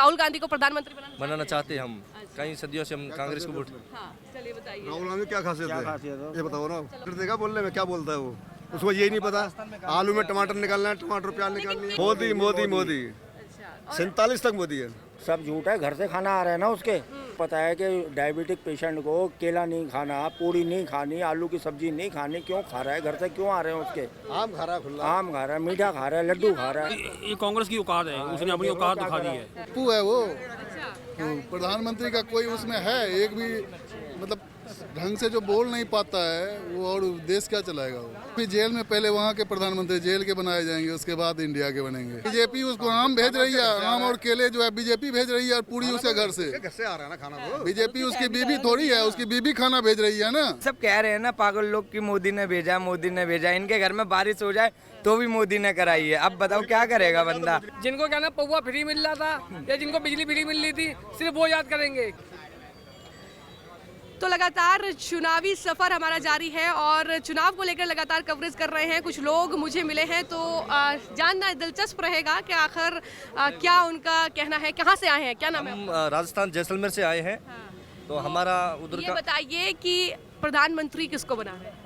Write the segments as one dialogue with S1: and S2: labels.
S1: राहुल गांधी को प्रधानमंत्री
S2: बनाना चाहते हैं हम। कई सदियों से हम कांग्रेस को वोट।
S1: हाँ, चलिए बताइए।
S3: राहुल गांधी क्या खासियत है ये बताओ ना। कर देगा बोलने में, क्या बोलता है वो, उसको यही नहीं पता। आलू में टमाटर निकालना है, टमाटर प्याज निकालनी है। मोदी मोदी मोदी 47 तक मोदी है।
S4: सब झूठ है, घर से खाना आ रहा है ना उसके। पता है कि डायबिटिक पेशेंट को केला नहीं खाना, पूरी नहीं खानी, आलू की सब्जी नहीं खानी, क्यों खा रहा है? घर से क्यों आ रहे हैं उसके?
S3: आम खा रहा है, खुला
S4: आम खा रहा है, मीठा खा रहा है, लड्डू खा रहा है।
S5: ये कांग्रेस की औकात है, उसने अपनी औकात दिखा दी है।
S6: पप्पू है वो। प्रधानमंत्री का कोई उसमें है एक भी, मतलब ढंग से जो बोल नहीं पाता है वो, और देश क्या चलाएगा वो। फिर जेल में पहले वहाँ के प्रधानमंत्री जेल के बनाए जाएंगे, उसके बाद इंडिया के बनेंगे। बीजेपी उसको आम भेज रही है, आम और केले जो है बीजेपी भेज रही है, और पूरी उसके घर से
S3: आ रहा है ना खाना वो।
S6: बीजेपी उसकी बीबी थोड़ी है, उसकी बीबी खाना भेज रही है ना।
S7: सब कह रहे हैं ना पागल लोग कि मोदी ने भेजा, मोदी ने भेजा। इनके घर में बारिश हो जाए तो भी मोदी ने कराई है। अब बताओ क्या करेगा बंदा।
S5: जिनको क्या ना पौवा फ्री मिल रहा था या जिनको बिजली फ्री मिल रही थी, सिर्फ वो याद करेंगे।
S1: तो लगातार चुनावी सफर हमारा जारी है और चुनाव को लेकर लगातार कवरेज कर रहे हैं। कुछ लोग मुझे मिले हैं, तो जानना दिलचस्प रहेगा कि आखिर क्या उनका कहना है। कहाँ से आए हैं, क्या नाम है?
S2: हम राजस्थान जैसलमेर से आए हैं। तो हमारा उधर
S1: ये
S2: का
S1: बताइए कि प्रधानमंत्री किसको बना रहे हैं?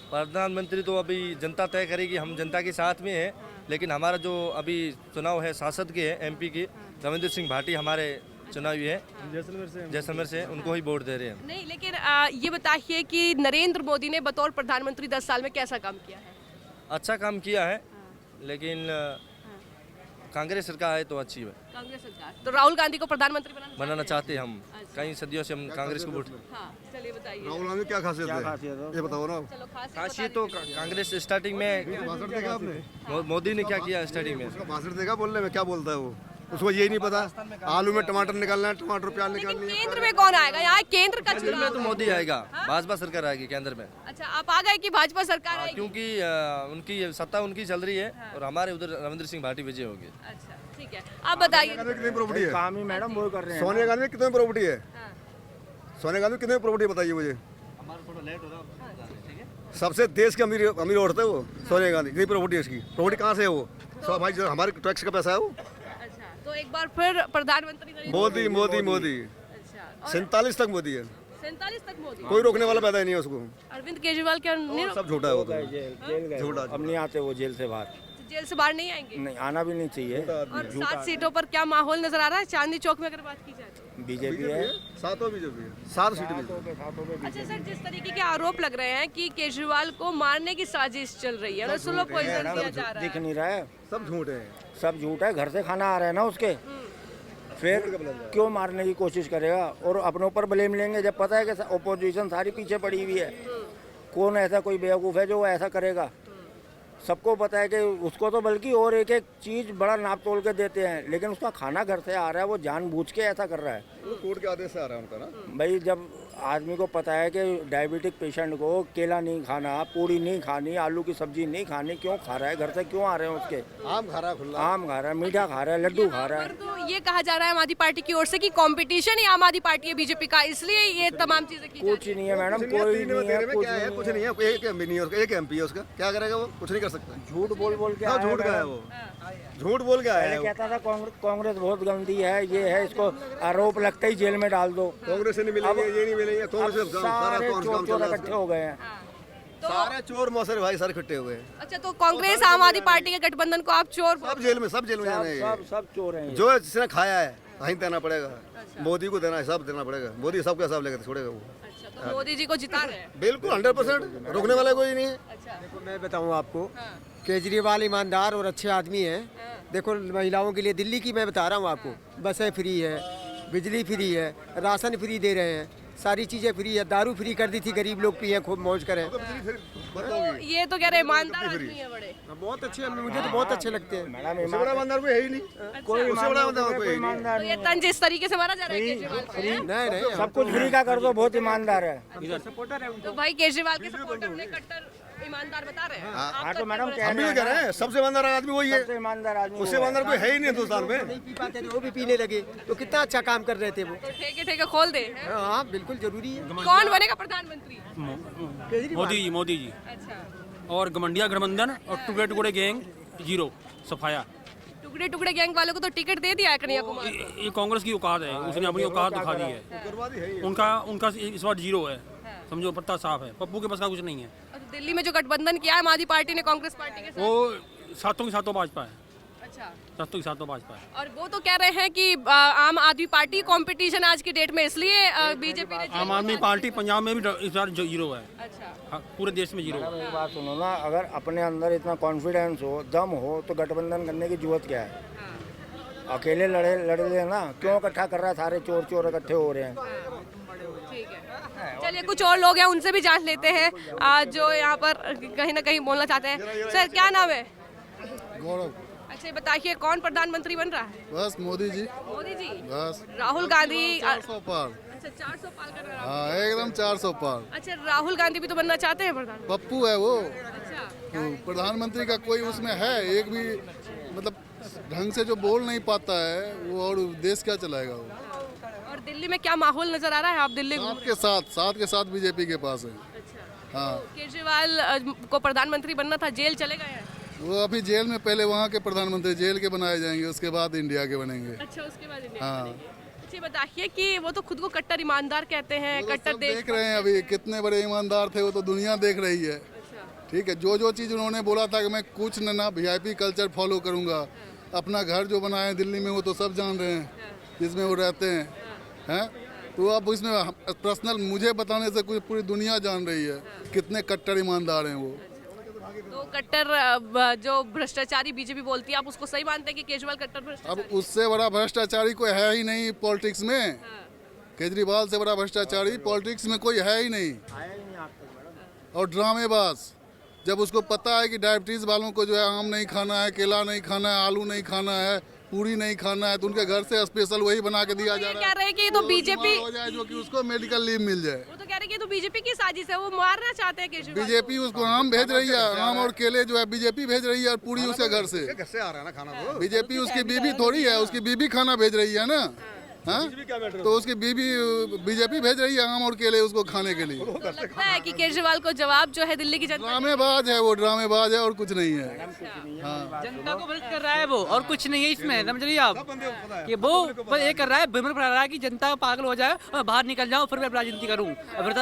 S2: प्रधानमंत्री तो अभी जनता तय करेगी, हम जनता के साथ में है। लेकिन हमारा जो अभी चुनाव है सांसद के है, MP के रविंद्र सिंह भाटी हमारे चुनावी है, जैसलमेर से उनको ही वोट दे रहे हैं।
S1: नहीं, लेकिन ये बताइए कि नरेंद्र मोदी ने बतौर प्रधानमंत्री 10 साल में कैसा काम किया है?
S2: अच्छा काम किया है, लेकिन कांग्रेस सरकार है तो अच्छी है।
S1: कांग्रेस सरकार तो राहुल गांधी को प्रधानमंत्री
S2: बनाना चाहते हैं हम। कई सदियों से हम कांग्रेस को वोट।
S1: हाँ, चलिए बताइए।
S3: राहुल गांधी क्या खासियत है ये बताओ ना।
S1: चलो
S2: खासियत तो कांग्रेस स्टार्टिंग में
S3: भाषण देगा आपने,
S2: मोदी ने क्या किया स्टार्टिंग में।
S3: उसका भाषण देगा बोलने में, क्या बोलता है वो, उसको यही नहीं पता। आलू में टमाटर निकालना है, टमाटर प्याज निकालनी है।
S1: केंद्र में कौन आएगा? यहाँ केंद्र का
S2: केंद्र में
S1: चुनाव
S2: तो मोदी आएगा, भाजपा सरकार आएगी केंद्र में।
S1: अच्छा, आप आ गए कि भाजपा सरकार आएगी?
S2: क्योंकि उनकी सत्ता उनकी चल रही है और हमारे उधर रविंद्र सिंह भाटी विजय होगी।
S1: अच्छा, ठीक है, आप बताइए।
S3: कितनी प्रॉपर्टी है?
S4: काम ही मैडम वो कर रहे हैं।
S3: सोनिया गांधी कितनी प्रॉपर्टी है? सोनिया गांधी कितनी प्रॉपर्टी बताइए मुझे। सबसे देश के अमीर अमीर औरत है वो सोनिया गांधी। कितनी प्रॉपर्टी है उसकी? प्रॉपर्टी कहाँ से है वो? सब भाई हमारे टैक्स का पैसा है वो।
S1: अच्छा, तो एक बार फिर प्रधानमंत्री
S3: मोदी मोदी मोदी
S1: अच्छा,
S3: 47 तक मोदी है।
S1: 47 तक मोदी।
S3: कोई रोकने वाला पैदा ही नहीं है उसको।
S1: अरविंद केजरीवाल के नहीं,
S3: सब झूठा है वो तो।
S4: जेल गए,
S3: झूठा।
S4: अब नहीं आते वो जेल से बाहर।
S1: जेल से बाहर नहीं आएंगे।
S4: नहीं, आना भी नहीं चाहिए।
S1: और 7 सीटों पर क्या माहौल नजर आ रहा है चांदनी चौक में अगर बात की जाए तो?
S4: बीजेपी है,
S3: सातों बीजेपी है, 7 सीट भी।
S1: अच्छा सर, जिस तरीके के आरोप लग रहे हैं कि केजरीवाल को मारने की साजिश चल रही है, स्लो पॉइजन दिया जा रहा
S4: दिख
S1: है।
S4: नहीं रहा है।
S3: सब झूठ है,
S4: सब झूठ है, घर से खाना आ रहा है ना उसके। फिर क्यों मारने की कोशिश करेगा? और अपने ऊपर ब्लेम लेंगे जब पता है कि ओपोजिशन सारी पीछे पड़ी हुई है। कौन ऐसा कोई बेवकूफ़ है जो वो ऐसा करेगा? सबको पता है कि उसको तो बल्कि और एक एक चीज़ बड़ा नाप तोल के देते हैं, लेकिन उसका खाना घर से आ रहा है, वो जानबूझ के ऐसा कर रहा है।
S3: कोर्ट के आदेश से आ रहा है उनका ना।
S4: भाई जब आदमी को पता है कि डायबिटिक पेशेंट को केला नहीं खाना, पूरी नहीं खानी, आलू की सब्जी नहीं खानी, क्यों खा रहा है? घर से क्यों आ रहे हैं उसके?
S3: आम खा रहा है, खुला।
S4: आम खा रहा है, मीठा खा रहा है, लड्डू खा रहा है।
S1: तो ये कहा जा रहा है आम आदमी पार्टी की ओर से कि कंपटीशन ही आम आदमी पार्टी है बीजेपी का, इसलिए ये तमाम चीजें की जा
S4: कुछ नहीं है मैडम, कोई नहीं है,
S3: कुछ नहीं है। एक एमपी नहीं है, एक MP है उसका, क्या करेगा वो? कुछ नहीं कर सकता।
S4: झूठ बोल बोल के
S3: झूठ का है वो, झूठ बोल के आया है।
S4: कहता था कांग्रेस बहुत गंदी है, ये है, इसको आरोप लगता ही जेल में डाल दो।
S3: कांग्रेस से नहीं मिलेंगे, ये नहीं मिलेंगे, कांग्रेस से
S4: सारे चोर इकट्ठे हो गए हैं।
S3: सारे चोर मौसर भाई सारे इकट्ठे हुए हैं।
S1: अच्छा, तो कांग्रेस आम आदमी पार्टी के गठबंधन को आप चोर
S3: सब जेल में जाना है।
S4: सब चोर हैं।
S3: जो जिसने खाया है वहीं देना पड़ेगा। मोदी को देना है, सब देना पड़ेगा। मोदी सबका हिसाब लेकर छोड़ेगा वो।
S1: अच्छा, तो मोदी जी को जिता रहे हैं?
S3: बिल्कुल 100%, रोकने वाला कोई नहीं है।
S1: अच्छा,
S8: देखो मैं बताऊं आपको, केजरीवाल ईमानदार और अच्छे आदमी हैं। देखो महिलाओं के लिए दिल्ली की मैं बता रहा हूं आपको, बसें फ्री है, बिजली फ्री है, राशन फ्री दे रहे हैं, सारी चीज़ें फ्री है, दारू फ्री कर दी थी, गरीब लोग पिए, खूब मौज करें।
S1: तो ये तो कह रहे ईमानदार आदमी है बड़े।
S8: बहुत अच्छे, मुझे तो बहुत अच्छे लगते हैं।
S3: उससे बड़ा ईमानदार कोई है ही नहीं।
S4: कोई
S3: उससे बड़ा ईमानदार कोई है ही नहीं।
S1: तो ये तंज इस तरीके से मारा जा रहा है केजरीवाल को, हैं?
S8: नहीं
S4: सब कुछ फ्री का कर दो, बहुत ईमानदार है।
S1: तो भाई केजरीवाल के सपोर्टर उन्हें कट्टर ईमानदार बता रहे हैं।
S4: हाँ तो मैडम
S3: हम भी कह रहे हैं, सबसे ईमानदार आदमी वही है।
S4: सबसे ईमानदार आदमी
S3: उससे ईमानदार कोई है ही नहीं हिंदुस्तान में।
S8: नहीं पी पाते थे वो भी पीने लगे, तो कितना अच्छा काम कर रहे थे वो।
S1: तो ठेके ठेके खोल दे, हैं?
S8: हाँ बिल्कुल जरूरी है।
S1: कौन बनेगा प्रधानमंत्री?
S5: मोदी जी
S1: अच्छा,
S5: और गमंडिया गठबंधन और टुकड़े टुकड़े गैंग जीरो सफाया।
S1: टुकड़े टुकड़े गैंग वालों को तो टिकट दे दिया है कन्हैया कुमार को।
S9: ये कांग्रेस की औकात है, उसने अपनी औकात दिखा दी है। उनका इस बार जीरो है, समझो, पत्ता साफ है। पप्पू के पास का कुछ नहीं है।
S1: और दिल्ली में जो गठबंधन किया है आम आदमी पार्टी ने कांग्रेस पार्टी के साथ,
S9: वो सातों के सातों भाजपा है,
S1: अच्छा,
S9: सातों के सातों भाजपा है।
S1: और वो तो कह रहे हैं कि आम आदमी पार्टी कंपटीशन आज की डेट में, इसलिए बीजेपी ने
S9: आम आदमी पार्टी पंजाब में भी इस बार जीरो है।
S1: अच्छा,
S9: हाँ, पूरे देश में जीरो है।
S4: एक बात सुनो ना, अगर अपने अंदर इतना कॉन्फिडेंस हो, दम हो, तो गठबंधन करने की जरूरत क्या है? अकेले लड़े ना, क्यों इकट्ठा कर रहा है? सारे चोर चोर इकट्ठे हो रहे हैं।
S1: ठीक है, चलिए कुछ और लोग हैं उनसे भी जांच लेते हैं जो यहाँ पर कहीं ना कहीं बोलना चाहते हैं। सर क्या नाम है?
S6: गौरव।
S1: अच्छा, बताइए कौन प्रधानमंत्री बन रहा है?
S6: बस मोदी जी,
S1: मोदी जी,
S6: बस
S1: राहुल गांधी।
S6: 400 पार।
S1: अच्छा, 400 पार कर रहा है।
S6: हाँ, एकदम 400 पार।
S1: अच्छा, राहुल गांधी भी तो बनना चाहते हैं प्रधानमंत्री।
S6: पप्पू है वो।
S1: अच्छा,
S6: प्रधानमंत्री का कोई उसमें है एक भी, मतलब ढंग से जो बोल नहीं पाता है वो, और देश क्या चलाएगा वो।
S1: और दिल्ली में क्या माहौल नजर आ रहा है? आप दिल्ली
S6: साथ के साथ बीजेपी के पास है। हाँ,
S1: केजरीवाल को प्रधानमंत्री बनना था, जेल चले गए हैं।
S6: वो अभी जेल में, पहले वहाँ के प्रधानमंत्री जेल के बनाए जाएंगे, उसके बाद इंडिया के बनेंगे।
S1: अच्छा, उसके बाद इंडिया
S6: हाँ।
S1: बनेंगे। अच्छा, बताइए कि वो तो खुद को कट्टर ईमानदार कहते हैं, कट्टर
S6: सब
S1: देश।
S6: देख रहे हैं अभी कितने बड़े ईमानदार थे, वो तो दुनिया देख रही है। ठीक है, जो चीज़ उन्होंने बोला था कि मैं कुछ ना वीआईपी कल्चर फॉलो करूँगा, अपना घर जो बनाए दिल्ली में वो तो सब जान रहे हैं, जिसमें वो रहते हैं। तो अब इसमें पर्सनल मुझे बताने से कुछ पूरी दुनिया जान रही है कितने कट्टर ईमानदार हैं वो।
S1: तो कट्टर जो भ्रष्टाचारी बीजेपी बोलती है, आप उसको सही मानते हैं कि केजरीवाल कट्टर
S6: अब
S1: भ्रष्टाचारी?
S6: उससे बड़ा भ्रष्टाचारी कोई है ही नहीं पॉलिटिक्स में। केजरीवाल से बड़ा भ्रष्टाचारी पॉलिटिक्स में कोई है ही नहीं। और ड्रामेबाज, जब उसको पता है कि डायबिटीज़ वालों को जो है आम नहीं खाना है, केला नहीं खाना है, आलू नहीं खाना है, पूरी नहीं खाना है, तो उनके घर से स्पेशल वही बना के दिया जा रहा है।
S1: कह रहे हैं कि ये तो बीजेपी
S6: हो जाए जो कि उसको मेडिकल लीव मिल जाए।
S1: वो तो कह रहे हैं कि ये तो बीजेपी की साजिश है, वो मारना चाहते हैं केजरीवाल।
S6: बीजेपी उसको आम भेज रही है, आम और केले जो है बीजेपी भेज रही है, और पूरी उसके घर से
S3: आ रहा है ना खाना।
S6: बीजेपी उसकी बीबी थोड़ी है, उसकी बीबी खाना भेज रही है ना। हाँ, तो उसकी बीबी बीजेपी भेज रही है आम और केले उसको खाने के लिए।
S1: तो लगता है कि केजरीवाल को जवाब जो है दिल्ली की जनता
S6: ड्रामेबाज है वो, ड्रामेबाज है और कुछ नहीं है।
S5: जनता को भ्रष्ट कर रहा है वो, और कुछ नहीं है इसमें, समझ रही आप? कि वो बस ये कर रहा है, भ्रमण फैला रहा है कि जनता पागल हो जाए और बाहर निकल जाओ, फिर मैं राजनीति करूँ,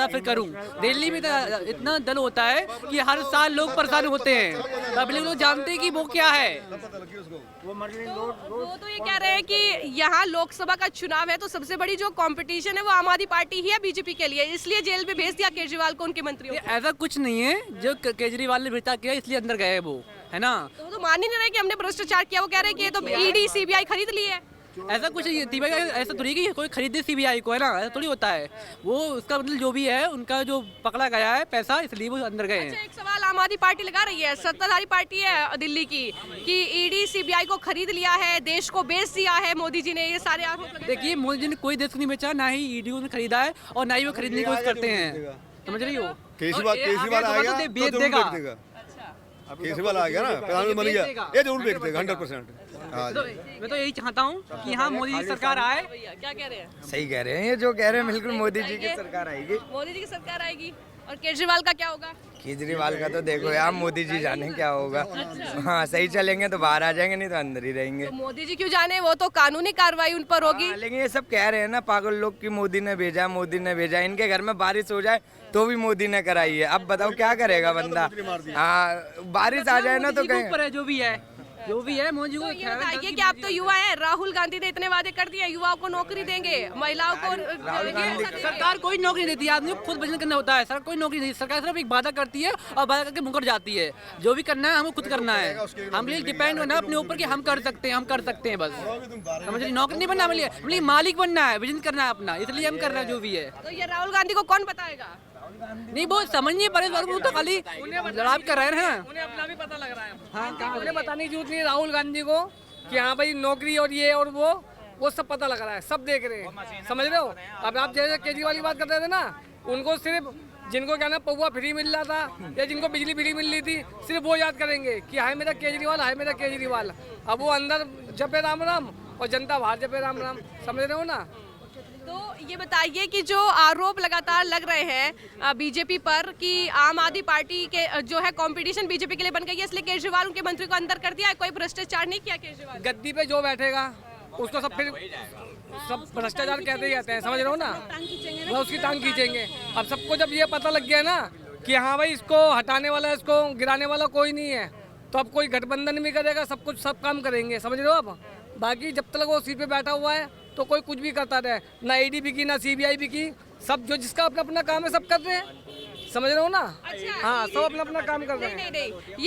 S5: फिर करूँ। दिल्ली में इतना दल होता है कि हर साल लोग परेशान होते हैं, तब लोग जानते हैं कि वो क्या है।
S1: वो तो ये कह रहे हैं कि यहाँ लोकसभा का चुनाव है, तो सबसे बड़ी जो कंपटीशन है वो आम आदमी पार्टी ही है बीजेपी के लिए, इसलिए जेल में भेज दिया केजरीवाल को उनके मंत्रियों को।
S5: ऐसा कुछ नहीं है, जो केजरीवाल ने भ्रष्टाचार किया इसलिए अंदर गए वो, है ना?
S1: तो वो तो मान ही नहीं रहे कि हमने भ्रष्टाचार किया, वो कह रहे हैं कि ये तो ईडी सीबीआई खरीद ली है।
S5: ऐसा कुछ सीबीआई, ऐसा थोड़ी कि कोई खरीदे सीबीआई को, है ना? ऐसा थोड़ी होता है। वो उसका मतलब जो भी है, उनका जो पकड़ा गया है पैसा, इसलिए वो अंदर गए हैं।
S1: अच्छा, एक सवाल आम आदमी पार्टी लगा रही है, सत्ताधारी पार्टी है दिल्ली की, कि ईडी सीबीआई को खरीद लिया है, देश को बेच दिया है मोदी जी ने, ये सारे आरोप लगे।
S5: देखिए, मोदी जी ने कोई देश नहीं बेचा, ना ही ईडी ने खरीदा है और ना ही वो खरीदने की कोशिश करते हैं, समझ रही हो?
S3: केजरीवाल आ गया तो
S5: बेच
S3: जरूर
S5: देगा।
S3: बेच देगा। केजरीवाल आ गया ना, प्रधानमंत्री बन गया, ये जरूर बेच देगा 100%।
S5: मैं तो यही चाहता हूँ कि हाँ, मोदी जी सरकार आए।
S1: भैया क्या कह रहे हैं?
S7: सही कह रहे हैं, ये जो कह रहे हैं बिल्कुल, मोदी जी की सरकार आएगी।
S1: मोदी जी की सरकार आएगी। और केजरीवाल का क्या होगा?
S7: केजरीवाल का तो देखो यार, मोदी जी जाने क्या होगा। हाँ, सही चलेंगे तो बाहर आ जाएंगे, नहीं तो अंदर ही रहेंगे।
S1: तो मोदी जी क्यों जाने, वो तो कानूनी कार्रवाई उन पर होगी।
S7: लेकिन ये सब कह रहे हैं ना पागल लोग कि मोदी ने भेजा, मोदी ने भेजा। इनके घर में बारिश हो जाए तो भी मोदी ने कराई है। अब बताओ क्या करेगा बंदा? हाँ, बारिश आ जाए ना तो कहें
S5: जो भी है मोदी को।
S1: ये बताइए कि आप तो युवा हैं, राहुल गांधी ने इतने वादे कर दिए, युवाओं को नौकरी देंगे, महिलाओं को
S5: सरकार कोई नौकरी नहीं देती, आदमी को खुद वजन करना होता है। सरकार कोई नौकरी नहीं, सरकार सिर्फ एक वादा करती है और वादा करके मुकर जाती है। जो भी करना है हमको खुद करना है, हम लिए डिपेंड होना अपने ऊपर कि हम कर सकते हैं बस, समझ लीजिए। नौकरी नहीं बनना, हमें मालिक बनना है, विजन करना है अपना, इसलिए हम कर रहे हैं जो भी है।
S1: तो ये राहुल गांधी को कौन बताएगा?
S5: नहीं, वो समझ नहीं पा रहे, तो खाली लड़ाई कर रहे हैं। उन्हें अपना भी पता लग रहा है। हाँ, उन्हें बताने की जरूरत नहीं है राहुल गांधी को कि हाँ भाई नौकरी और ये और वो सब पता लग रहा है, सब देख रहे हैं, समझ रहे हो? अब आप जैसे केजरीवाल की बात कर रहे थे ना, उनको सिर्फ जिनको क्या ना पौवा फ्री मिल रहा था या जिनको बिजली फ्री मिल रही थी, सिर्फ वो याद करेंगे कि हाय मेरा केजरीवाल, हाय मेरा केजरीवाल। अब वो अंदर जपे राम राम और जनता बाहर जपे राम राम, समझ रहे हो ना?
S1: तो ये बताइए कि जो आरोप लगातार लग रहे हैं बीजेपी पर कि आम आदमी पार्टी के जो है कंपटीशन बीजेपी के लिए बन गई है, इसलिए केजरीवाल उनके मंत्री को अंदर कर दिया है, कोई भ्रष्टाचार नहीं किया केजरीवाल?
S5: गद्दी पे जो बैठेगा उसको सब फिर सब भ्रष्टाचार कहते ही जाते हैं, समझ रहे हो ना, वो उसकी टांग खींचेंगे। अब सबको जब ये पता लग गया ना कि हाँ भाई इसको हटाने वाला, इसको गिराने वाला कोई नहीं है, तो अब कोई गठबंधन भी करेगा, सब कुछ सब काम करेंगे, समझ रहे हो आप। बाकी जब तक वो सीट पे बैठा हुआ है तो कोई कुछ भी करता रहे, ना ईडी भी की ना सीबीआई भी की, सब जो जिसका अपना अपना काम है सब कर रहे हैं, समझ रहे हो ना। हाँ, सब अपना अपना काम कर रहे हैं।
S1: नहीं।